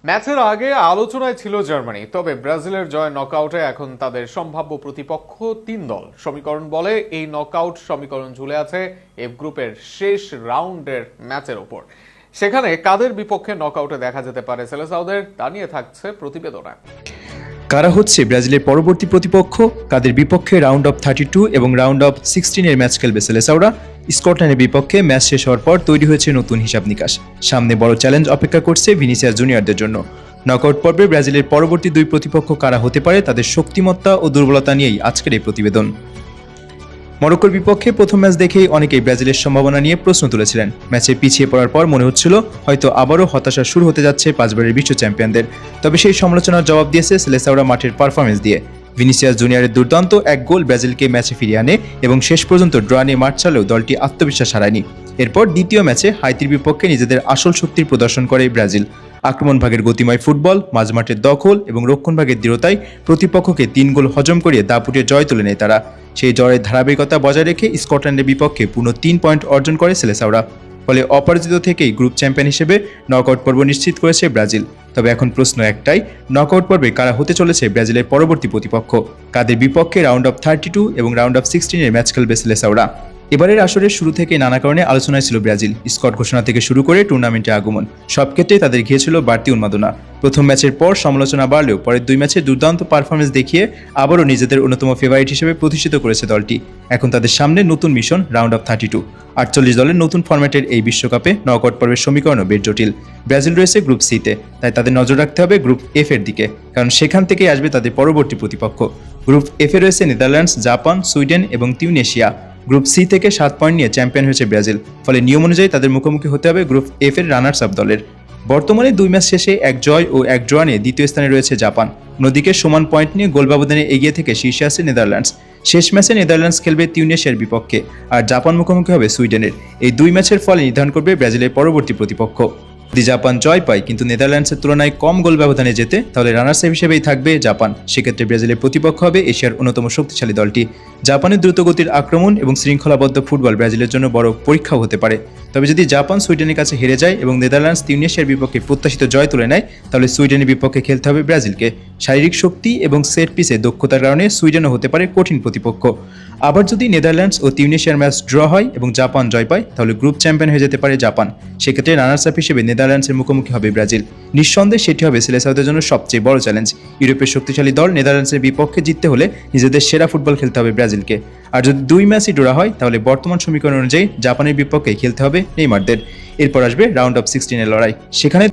ম্যাচের আগে আলোচনায় ছিল জার্মানি, তবে ব্রাজিলের জয় নকআউটে এখন তাদের সম্ভাব্য প্রতিপক্ষ 3 দল। সমীকরণ বলে এই নকআউট সমীকরণ ঝুলে আছে এফ গ্রুপের শেষ রাউন্ডের ম্যাচের ওপর। সেখানে কাদের বিপক্ষে নকআউটে দেখা যেতে পারে সেলেসাওদের, তা নিয়ে থাকছে প্রতিবেদনে। কারা হচ্ছে ব্রাজিলের পরবর্তী প্রতিপক্ষ, কাদের বিপক্ষে রাউন্ড অফ 32 এবং রাউন্ড অফ 16 এর ম্যাচ খেলবে সেলেসাওরা। স্কটল্যান্ডের বিপক্ষে ম্যাচ শেষ হওয়ার পর তৈরি হয়েছে নতুন হিসাব নিকাশ। সামনে বড় চ্যালেঞ্জ অপেক্ষা করছে ভিনিসিয়াস জুনিয়রদের জন্য। নকআউট পর্বে ব্রাজিলের পরবর্তী দুই প্রতিপক্ষ কারা হতে পারে, তাদের শক্তিমত্তা ও দুর্বলতা নিয়েই আজকের এই প্রতিবেদন। মরক্কোর বিপক্ষে প্রথম ম্যাচ দেখেই অনেকেই ব্রাজিলের সম্ভাবনা নিয়ে প্রশ্ন তুলেছিলেন। ম্যাচে পিছিয়ে পড়ার পর মনে হচ্ছিল হয়তো আবারও হতাশা শুরু হতে যাচ্ছে পাঁচবারের বিশ্ব চ্যাম্পিয়নদের। তবে সেই সমালোচনার জবাব দিয়েছে সেলেসাওরা মাঠের পারফরমেন্স দিয়ে। ভিনিসিয়াস জুনিয়রের দুর্দান্ত এক গোল ব্রাজিলকে ম্যাচে ফিরিয়ে আনে এবং শেষ পর্যন্ত ড্র নিয়ে মাঠ ছাড়লেও দলটি আত্মবিশ্বাস হারায়নি। এরপর দ্বিতীয় ম্যাচে হাইতির বিপক্ষে নিজেদের আসল শক্তির প্রদর্শন করে ব্রাজিল। আক্রমণ ভাগের গতিময় ফুটবল, মাঝমাঠের দখল এবং রক্ষণ ভাগের দৃঢ়তায় প্রতিপক্ষকে 3 গোল হজম করিয়ে দাপুটে জয় তুলে নেয় তারা। সেই জয়ের ধারাবাহিকতা বজায় রেখে স্কটল্যান্ডের বিপক্ষে পুনঃ 3 পয়েন্ট অর্জন করে সেলেসাওরা। ফলে অপরাজিত থেকেই গ্রুপ চ্যাম্পিয়ন হিসেবে নকআউট পর্ব নিশ্চিত করেছে ব্রাজিল। তবে এখন প্রশ্ন একটাই, নকআউট পর্বে কারা হতে চলেছে ব্রাজিলের পরবর্তী প্রতিপক্ষ, কাদের বিপক্ষে রাউন্ড অফ 32 এবং রাউন্ড অফ 16 এর ম্যাচ খেলবে সেলেসাওরা। এবারের আসরের শুরু থেকে নানা কারণে আলোচনায় ছিল ব্রাজিল। স্কট ঘোষণা থেকে শুরু করে টুর্নামেন্টে আগমন, সব ক্ষেত্রেই তাদের ঘিরেছিল বাড়তি উন্মাদনা। প্রথম ম্যাচের পর সমালোচনা বাড়লেও পরের 2 ম্যাচে দুর্দান্ত পারফরমেন্স দেখিয়ে আবারও নিজেদের অন্যতম ফেভারিট হিসেবে প্রতিষ্ঠিত করেছে দলটি। এখন তাদের সামনে নতুন মিশন রাউন্ড অফ 32। 48 দলের নতুন ফরম্যাটের এই বিশ্বকাপে নকআউট পর্বের সমীকরণও বেশ জটিল। ব্রাজিল রয়েছে গ্রুপ সিতে, তাই তাদের নজর রাখতে হবে গ্রুপ এফ এর দিকে, কারণ সেখান থেকেই আসবে তাদের পরবর্তী প্রতিপক্ষ। গ্রুপ এফ এ রয়েছে নেদারল্যান্ডস, জাপান, সুইডেন এবং তিউনেশিয়া। গ্রুপ সি থেকে 7 পয়েন্ট নিয়ে চ্যাম্পিয়ন হয়েছে ব্রাজিল। ফলে নিয়ম অনুযায়ী তাদের মুখোমুখি হতে হবে গ্রুপ এফ এর রানার্স আপ দলের। বর্তমানে 2 ম্যাচ শেষে 1 জয় ও 1 ড্র নিয়ে দ্বিতীয় স্থানে রয়েছে জাপান। অন্যদিকে সমান পয়েন্ট নিয়ে গোল ব্যবধানে এগিয়ে থেকে শীর্ষে আছে নেদারল্যান্ডস। শেষ ম্যাচে নেদারল্যান্ডস খেলবে তিউনেশিয়ার বিপক্ষে, আর জাপান মুখোমুখি হবে সুইডেনের। এই 2 ম্যাচের ফলে নির্ধারণ করবে ব্রাজিলের পরবর্তী প্রতিপক্ষ। যদি জাপান জয় পায় কিন্তু নেদারল্যান্ডসের তুলনায় কম গোল ব্যবধানে জেতে, তাহলে রানার্স আপ হিসেবেই থাকবে জাপান। সেক্ষেত্রে ব্রাজিলের প্রতিপক্ষ হবে এশিয়ার অন্যতম শক্তিশালী দলটি। জাপানের দ্রুতগতির আক্রমণ এবং শৃঙ্খলাবদ্ধ ফুটবল ব্রাজিলের জন্য বড় পরীক্ষাও হতে পারে। তবে যদি জাপান সুইডেনের কাছে হেরে যায় এবং নেদারল্যান্ডস তিউনেশিয়ার বিপক্ষে প্রত্যাশিত জয় তুলে নেয়, তাহলে সুইডেনের বিপক্ষে খেলতে হবে ব্রাজিলকে। শারীরিক শক্তি এবং সেট পিসে দক্ষতার কারণে সুইডেনও হতে পারে কঠিন প্রতিপক্ষ। আবার যদি নেদারল্যান্ডস ও তিউনেশিয়ার ম্যাচ ড্র হয় এবং জাপান জয় পায়, তাহলে গ্রুপ চ্যাম্পিয়ন হয়ে যেতে পারে জাপান। সেক্ষেত্রে রানার্স আপ হিসেবে নেদারল্যান্ডসের মুখোমুখি হবে ব্রাজিল। নিঃসন্দেহে সেটি হবে সেলেসাওদের জন্য সবচেয়ে বড় চ্যালেঞ্জ। ইউরোপের শক্তিশালী দল নেদারল্যান্ডসের বিপক্ষে জিততে হলে নিজেদের সেরা ফুটবল খেলতে হবে ব্রাজিলকে। আর যদি 2 ম্যাচই ড্র হয়, তাহলে বর্তমান সমীকরণ অনুযায়ী জাপানের বিপক্ষে খেলতে হবে নেইমারদের। এরপর আসবে রাউন্ড অফ 16 এর লড়াই। সেখানে